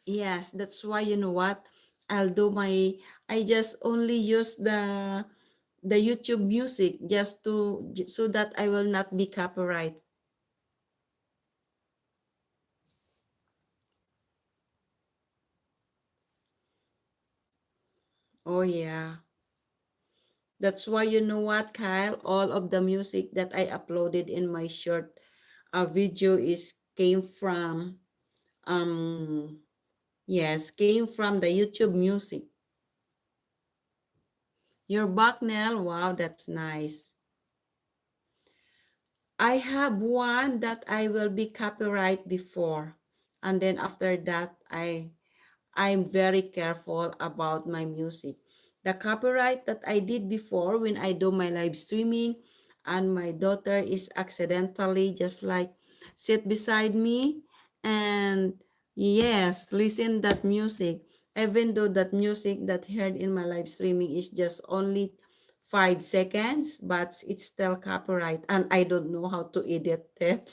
Yes, that's why you know what? I'll do my I just only use the YouTube music just so that I will not be copyright. Oh yeah. That's why you know what, Kyle? All of the music that I uploaded in my short video is came from um yes, came from the YouTube music. Your back, Nell. Wow, that's nice. I have one that I will be copyright before. And then after that, I'm very careful about my music. The copyright that I did before when I do my live streaming and my daughter is accidentally just like sit beside me and yes, listen that music. Even though that music that heard in my live streaming is just only 5 seconds, but it's still copyright and I don't know how to edit it.